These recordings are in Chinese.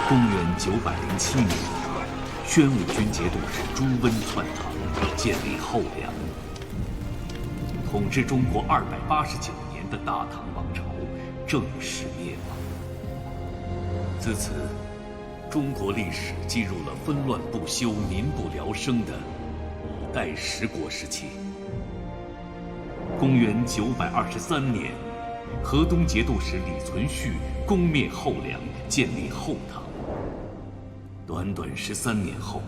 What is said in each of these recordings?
公元907年，宣武军节度使朱温篡唐，建立后梁。统治中国289年的大唐王朝正式灭亡。自此，中国历史进入了纷乱不休、民不聊生的5代十国时期。公元923年，河东节度使李存勖攻灭后梁，建立后唐。短短13年后，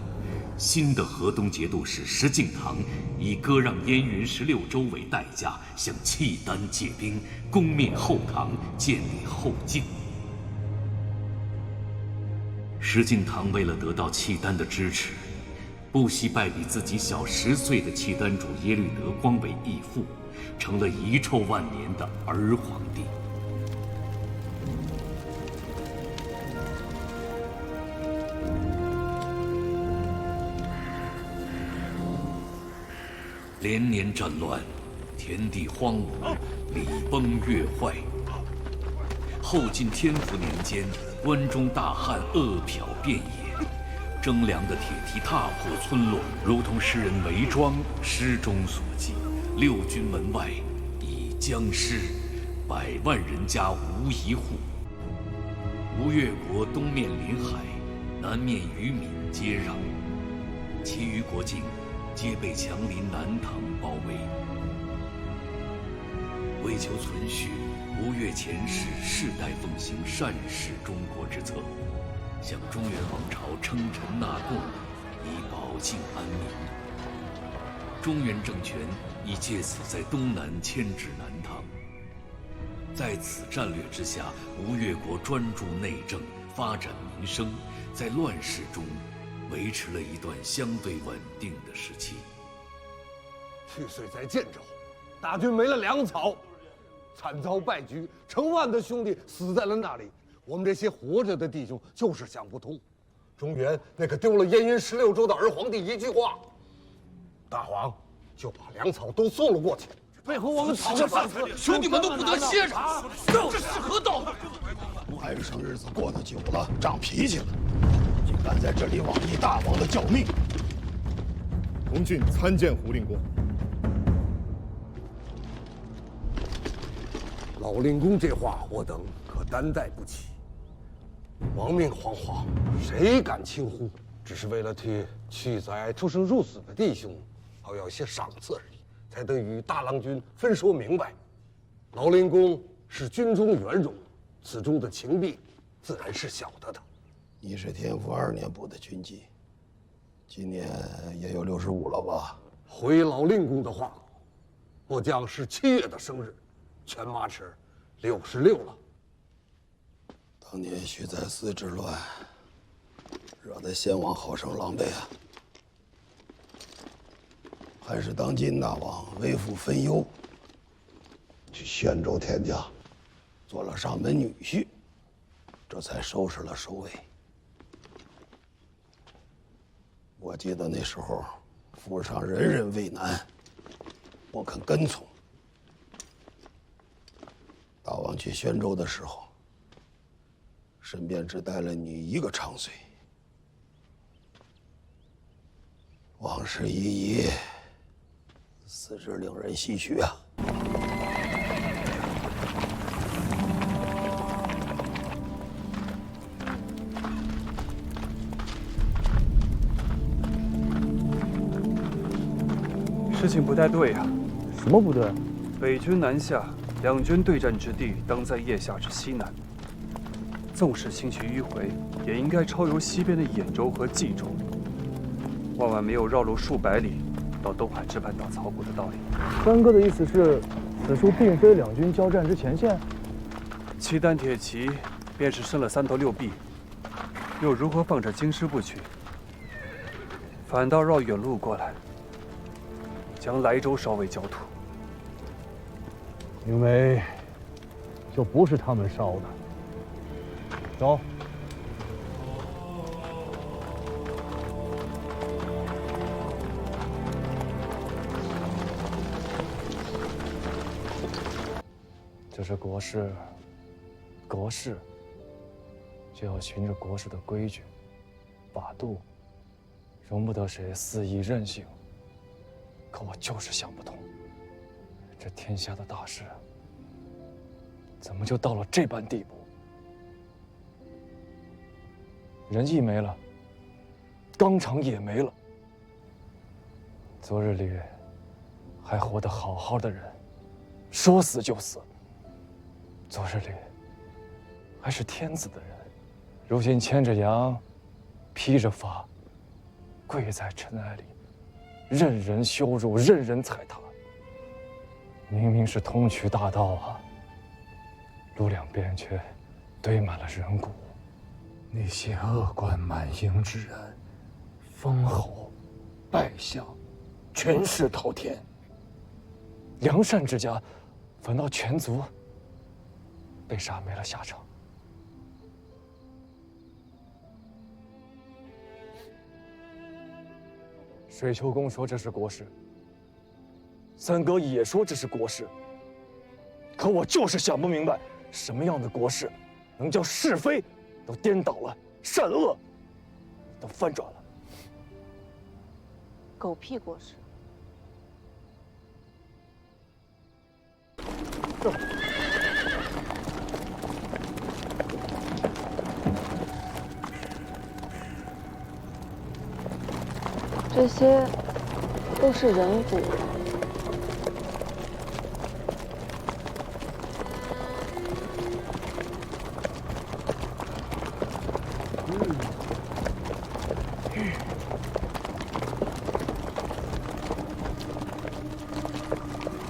新的河东节度使石敬瑭以割让燕云16州为代价，向契丹借兵，攻灭后唐，建立后晋。石敬瑭为了得到契丹的支持，不惜拜比自己小10岁的契丹主耶律德光为义父，成了遗臭万年的儿皇帝。连年战乱，田地荒芜，礼崩乐坏。后晋天福年间，关中大旱，饿殍遍野，征粮的铁蹄踏破村落，如同诗人韦庄诗中所记：“六军门外已将失，100万人家无一户。”吴越国东面临海，南面与闽接壤，其余国境皆被强邻南唐包围。为求存续，吴越前世世代奉行善治中国之策，向中原王朝称臣纳贡，以保境安民。中原政权亦借此在东南牵制南唐。在此战略之下，吴越国专注内政，发展民生，在乱世中维持了一段相对稳定的时期。去岁在建州，大军没了粮草，惨遭败局，成万的兄弟死在了那里。我们这些活着的弟兄就是想不通，中原那个丢了燕云16州的儿皇帝一句话，大王就把粮草都送了过去。背后我们讨了3次，兄弟们都不得歇着，这是何道？外甥日子过得久了，长脾气了，竟敢在这里妄议大王的教命。红俊参见胡令公。老令公这话，我等可担待不起。亡命惶惶，谁敢轻忽？只是为了替去灾出生入死的弟兄，好要一些赏赐而已，才得与大郎君分说明白。老令公是军中元戎，此中的情弊，自然是晓得的。你是天福2年部的军机，今年也有65了吧？回老令公的话，末将是7月的生日，全马齿66了。当年徐载寺之乱，惹得先王好生狼狈啊！还是当今大王为父分忧，去宣州田家，做了上门女婿，这才收拾了首尾。我记得那时候，府上人人为难，不肯跟从。大王去宣州的时候，身边只带了你一个长随。往事已矣，此之令人唏嘘啊！事情不太对呀。什么不对？北军南下，两军对战之地当在腋下之西南。纵使兴趣迂回，也应该超游西边的兖州和冀州。万万没有绕路数百里到东海之畔打草谷的道理。三哥的意思是，此处并非两军交战之前线。契丹铁骑便是生了3头6臂，又如何放着京师不取，反倒绕远路过来，将莱州烧为焦土？因为就不是他们烧的。走。这是国事，国事，就要循着国事的规矩法度，容不得谁肆意任性。可我就是想不通，这天下的大事，怎么就到了这般地步？仁义没了，纲常也没了。昨日里还活得好好的人，说死就死；昨日里还是天子的人，如今牵着羊，披着发，跪在尘埃里，任人羞辱，任人踩踏。明明是通衢大道啊，路两边却堆满了人骨。那些恶贯满盈之人，封侯、拜相，权势滔天。良善之家，反倒全族被杀没了下场。水丘公说这是国事，三哥也说这是国事，可我就是想不明白，什么样的国事，能叫是非都颠倒了，善恶都翻转了？狗屁国事！这些都是人骨。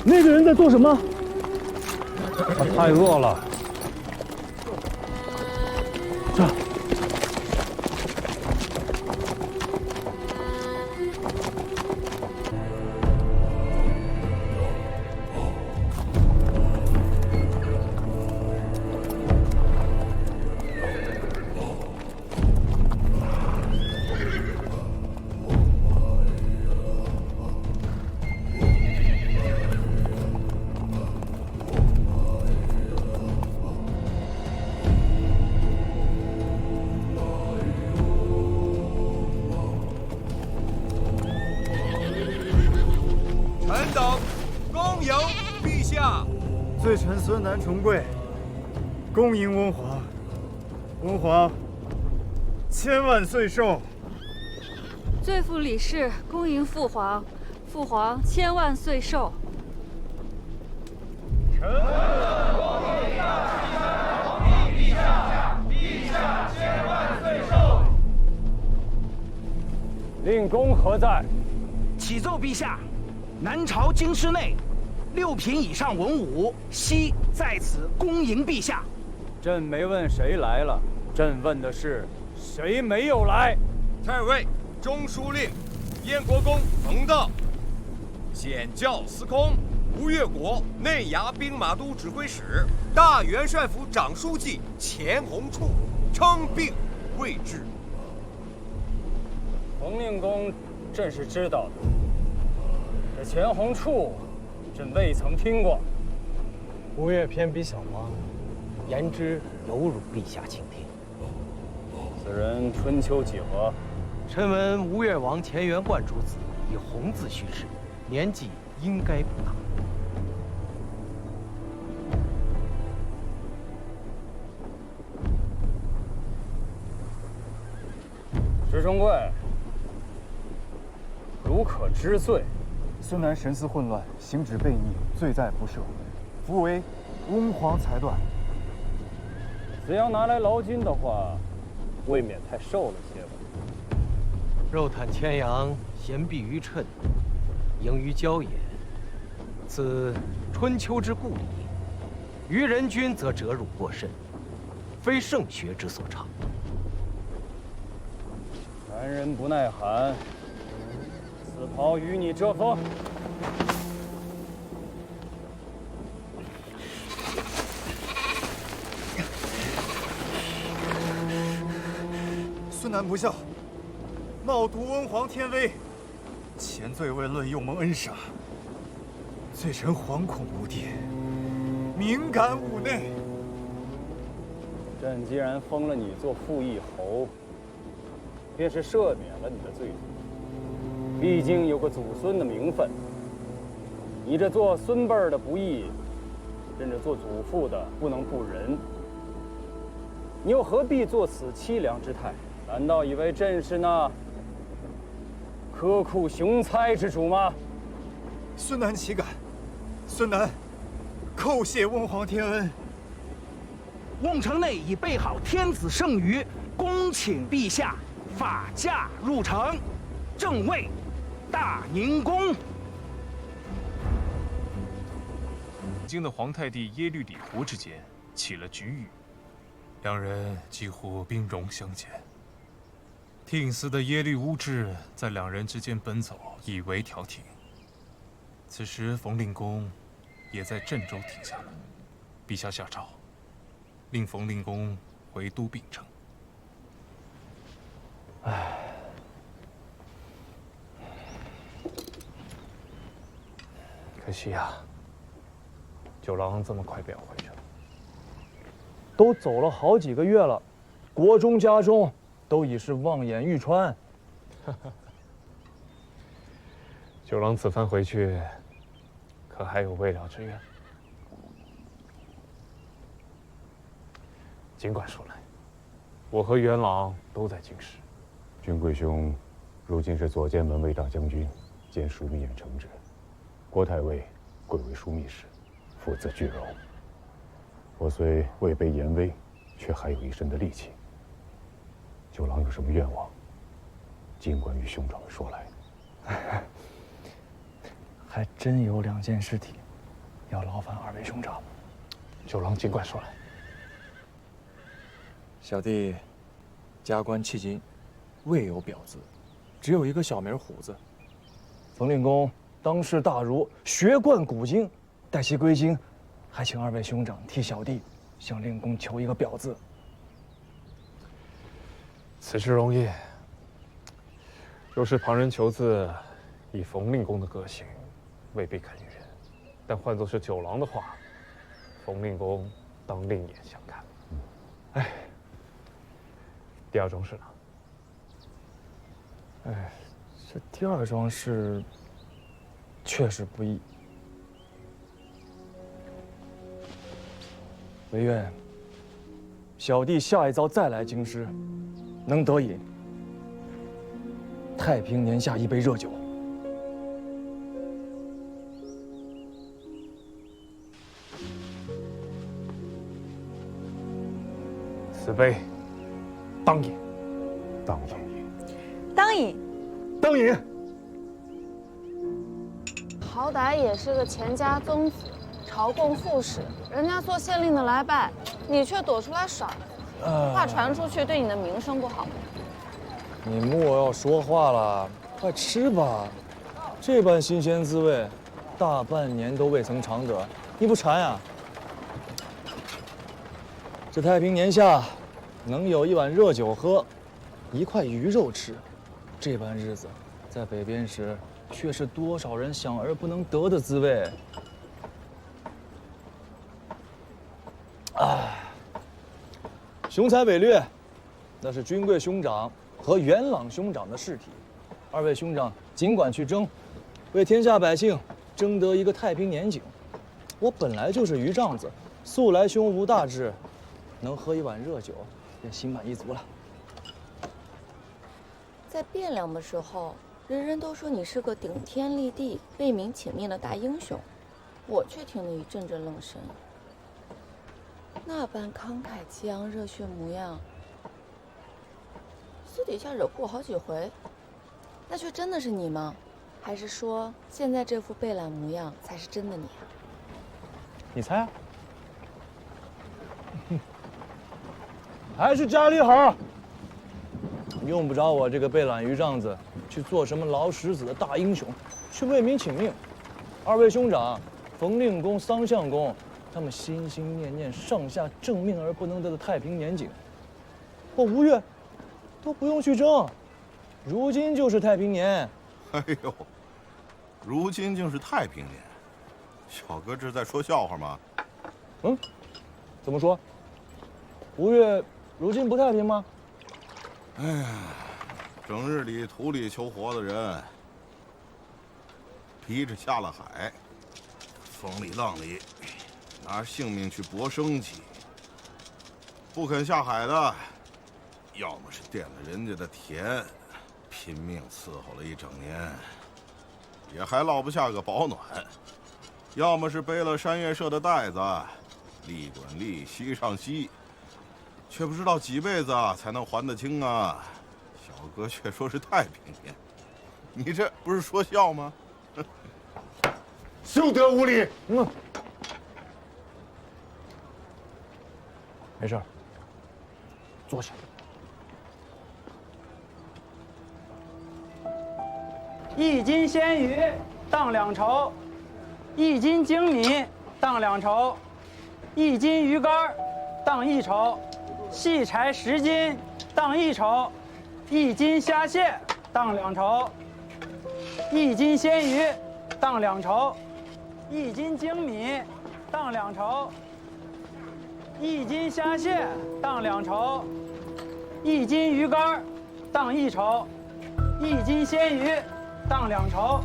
那个人在做什么？他太饿了。这。臣等恭迎陛下。罪臣孙南重贵，恭迎温皇。温皇千万岁寿。罪妇李氏恭迎父皇，父皇千万岁寿。臣恭迎陛下，陛下千万岁寿。令公何在？启奏陛下，南朝京师内，6品以上文武悉在此恭迎陛下。朕没问谁来了，朕问的是谁没有来。太尉中书令燕国公冯道，显教司空吴越国内衙兵马都指挥使、大元帅府长书记钱弘处称病未治。冯令公，朕是知道的。这钱弘处，朕未曾听过。吴越偏比小王，言之有辱陛下倾听。此人春秋几何？臣闻吴越王钱元贯主子，以弘字叙事，年纪应该不大。石重贵，如可知罪。孙南神思混乱，行止悖逆，罪在不赦，夫为温皇裁断。此要拿来劳金的话，未免太瘦了些吧？肉袒牵羊，贤避于谶，盈于骄言，此春秋之故矣。于人君则折辱过甚，非圣学之所长。男人不耐寒，此袍与你遮风。孙南不孝，冒渎温皇天威，前罪未论，又蒙恩赏，罪臣惶恐无定，敏感寤内。朕既然封了你做副议侯，便是赦免了你的罪责。毕竟有个祖孙的名分，你这做孙辈儿的不义，朕这做祖父的不能不仁。你又何必做此凄凉之态？难道以为朕是那苛酷雄猜之主吗？孙楠岂敢！孙楠叩谢翁皇天恩。瓮城内已备好天子圣谕，恭请陛下法驾入城，正位大宁宫。京的皇太帝耶律李胡之间起了局域，两人几乎兵戎相见。听司的耶律乌质在两人之间奔走，以为调停。此时冯令公也在郑州停下了，陛下下诏，令冯令公回都秉城。可惜呀，九郎这么快便要回去了。都走了好几个月了，国中家中都已是望眼欲穿。九郎此番回去，可还有未了之愿？尽管说来，我和元朗都在京师。君贵兄，如今是左监门卫大将军，兼枢密院承旨。郭太尉贵为枢密使，负责巨柔。我虽位卑言微，却还有一身的力气。九郎有什么愿望，尽管与兄长们说来。还真有2件事体，要劳烦2位兄长。九郎尽管说来。小弟加官迄今，未有表字，只有一个小名虎子。冯令公当世大儒，学贯古今，待其归京，还请2位兄长替小弟向令公求一个表字。此事容易。若是旁人求字，以冯令公的个性，未必肯允。但换作是九郎的话，冯令公当另眼相看。哎，第2桩事呢？哎，这第2桩事确实不易。惟愿小弟下一遭再来京师，能得饮太平年下一杯热酒。此杯当饮，当饮，当饮，当饮。好歹也是个钱家宗子，朝贡副使，人家做县令的来拜，你却躲出来耍，话传出去对你的名声不好。你莫要说话了，快吃吧。这般新鲜滋味，大半年都未曾尝得，你不馋呀？这太平年下，能有一碗热酒喝，一块鱼肉吃，这般日子，在北边时，却是多少人想而不能得的滋味。雄才伟略，那是君贵兄长和元朗兄长的事体，2位兄长尽管去争，为天下百姓争得一个太平年景。我本来就是鱼帐子，素来胸无大志，能喝一碗热酒，便心满意足了。在汴梁的时候，人人都说你是个顶天立地、为民请命的大英雄，我却听得一阵阵冷声。那般慷慨激昂、热血模样，私底下惹过好几回，那却真的是你吗？还是说现在这副被懒模样才是真的你啊？你猜啊？还是家里好，用不着我这个被懒鱼帐子去做什么劳什子的大英雄，去为民请命。2位兄长，冯令公、桑相公，他们心心念念上下正命而不能得的太平年景，我吴越都不用去争。如今就是太平年。哎呦，如今竟是太平年，小哥这是在说笑话吗？怎么说？吴越如今不太平吗？哎呀，整日里土里求活的人，逼着下了海，风里浪里，拿性命去搏生计。不肯下海的，要么是垫了人家的田，拼命伺候了一整年，也还落不下个保暖；要么是背了山岳社的袋子，利滚利，息上息，却不知道几辈子才能还得清啊！小哥却说是太平年，你这不是说笑吗？休得无礼！没事儿，坐下。1斤鲜鱼当2筹，1斤精米当2筹，1斤鱼干当1筹，细柴10斤当1筹，1斤虾蟹当2筹，1斤鲜鱼当2筹，1斤精米当2筹，1斤虾蟹当2筹，1斤鱼干当1筹，1斤鲜鱼当2筹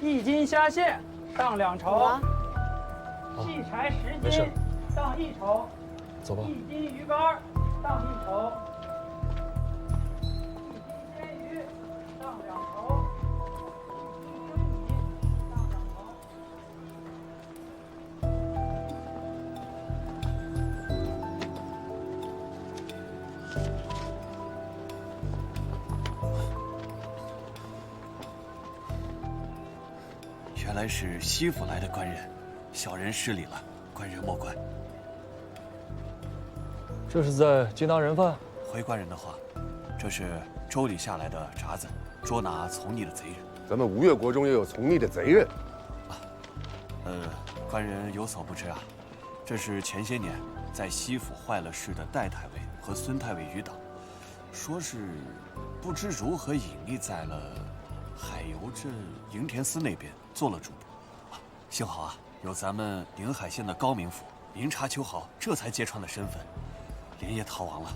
，1斤虾蟹当2筹，细柴10斤当1筹，走吧。1斤鱼干当1筹，1斤鲜鱼当2筹，1斤精米当2筹。原来是西府来的官人，小人失礼了，官人莫怪。这是在缉拿人犯？回官人的话，这是州里下来的铡子，捉拿从逆的贼人。咱们吴越国中也有从逆的贼人。官人有所不知啊，这是前些年在西府坏了事的戴太尉和孙太尉余党，说是不知如何隐匿在了海油镇营田司那边做了主簿。幸好啊，有咱们宁海县的高明府明察秋毫，这才揭穿了身份，连夜逃亡了。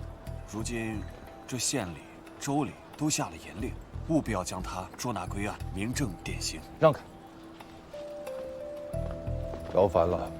如今这县里、州里都下了严令，务必要将他捉拿归案，明正典刑。让开。劳烦了。